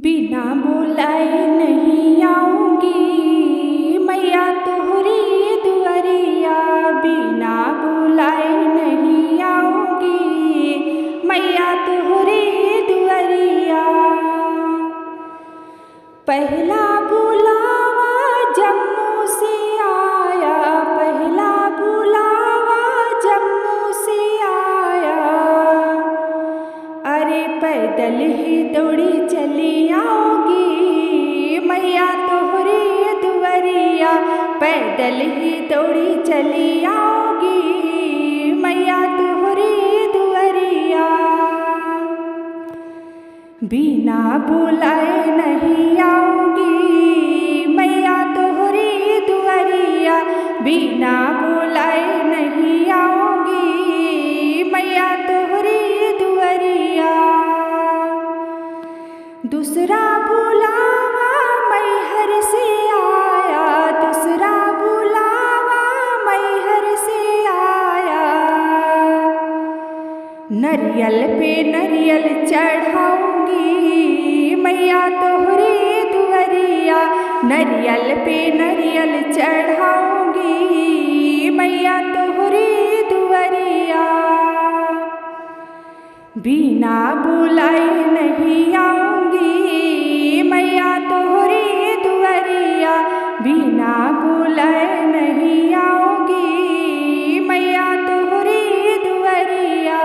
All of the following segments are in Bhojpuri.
बिना बुलाए नहीं आऊंगी मैया तोहरी दुआरिया। बिना बुलाए नहीं आऊंगी मैया तोहरी दुआरिया। पहला बुलावा जम्मू से आया, पहला बुलावा जम्मू से आया। अरे पैदल ही दौड़ी चली आओगी मैया तोहरी दुआरिया। पैदल ही दौड़ी चली आओगी मैया तोहरी दुआरिया। बिना बुलाए नहीं आऊंगी मैया तोहरी दुआरिया। बिना बुलाए नहीं आऊंगी मैया तोहरी दुआरिया। दूसरा बुलावा मैहर से आया, दूसरा बुलावा मैहर से आया। नरियल पे नरियल चढ़ाऊंगी मैया तोहरी दुआरिया। नरियल पे नरियल चढ़ाऊंगी मैया तोहरी दुआरिया। बिना बुलाए नहीं आऊंगी मैया तोहरी दुआरिया। बिना बुलाए नहीं आऊंगी मैया तोहरी दुआरिया।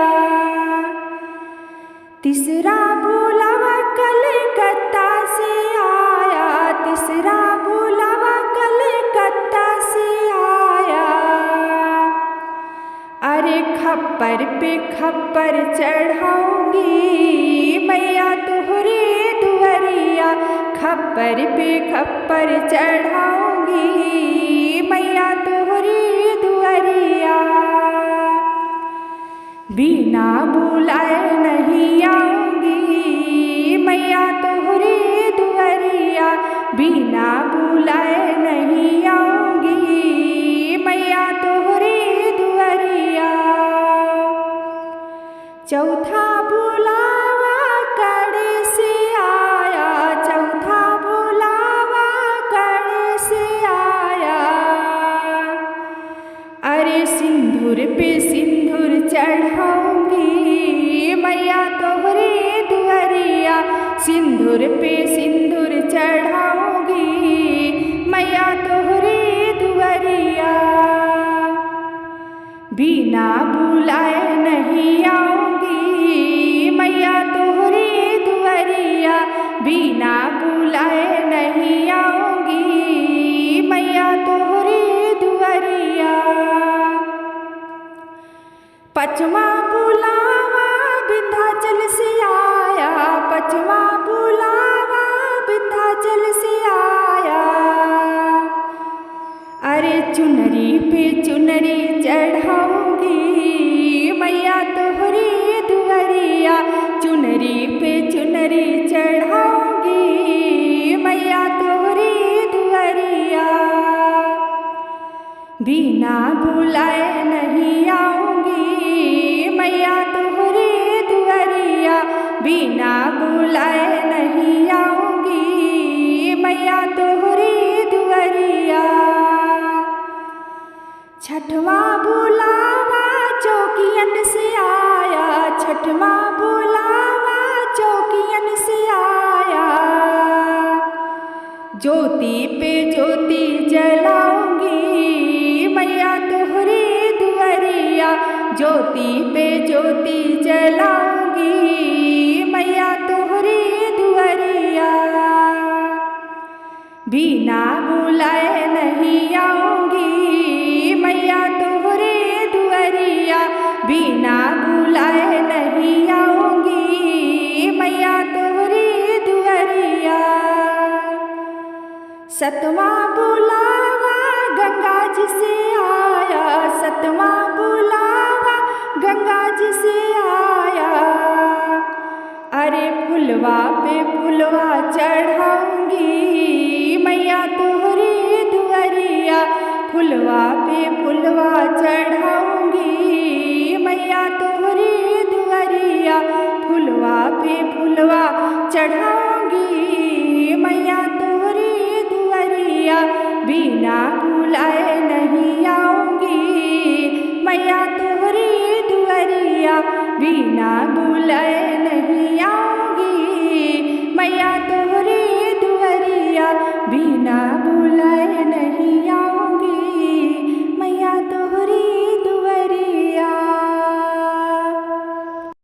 तीसरा बुलावा कलकत्ता से आया, तीसरा बुलावा कलकत्ता से आया। अरे खप्पर पे खप्पर चढ़ाऊंगी मैया तोहरी दुआरिया। खप्पर पे खप्पर चढ़ाऊंगी मैया तोहरी दुआरिया। बिना बुलाए नहीं आऊंगी मैया तोहरी दुआरिया। बिना बुलाए नहीं आऊंगी मैया तोहरी दुआरिया। चौथा बुलावा कड़े से आया, चौथा बुलावा कड़े से आया। अरे सिंदूर पे सिंदूर चढ़ाऊंगी मैया तोहरी दुआरिया। सिंदूर पे सिंदूर चढ़ाऊंगी मैया तोहरी दुआरिया। बिना बुलाए नहीं आऊंगी मैया तोहरी दुआरिया। बिना बुलाए नहीं आऊंगी मैया तोहरी दुआरिया। पांचवा बुलावा विंध्याचल से आया, पांचवा बुलावा विंध्याचल से आया। अरे चुनरी पे चुनरी चढ़ाऊंगी मैया तोहरी दुआरिया। चुनरी पे चुनरी चढ़ाऊंगी मैया तोहरी दुआरिया। बिना बुलाए नहीं आऊंगी मैया तोहरी दुआरिया। बिना बुलाए नहीं आऊंगी मैया तोहरी दुआरिया। छठवा बुलावा चौकियन से आया, छठवा बुलावा चौकियन से आया। ज्योति पे ज्योति जलाऊंगी मैया तोहरी दुआरिया। ज्योति पे ज्योति जलाऊंगी मैया तोहरी दुआरिया। बिना बुलाए नहीं आऊंगी मैया तोहरी दुआरिया। बिना बुलाए नहीं आऊंगी मैया तोहरी दुआरिया। सतवा बुलावा गंगा जी से आया, सतवा बुलावा गंगा जी से आया। अरे फुलवा पे फुलवा चढ़ाऊंगी मैया तोहरी दुआरिया। फुलवा पे फुलवा चढ़ाऊंगी मैया तोहरी दुआरिया। फुलवा पे फुलवा चढ़ाऊंगी बिना बुलाए नहीं आऊँगी। मैया तोहरी दुआरिया बिना बुलाए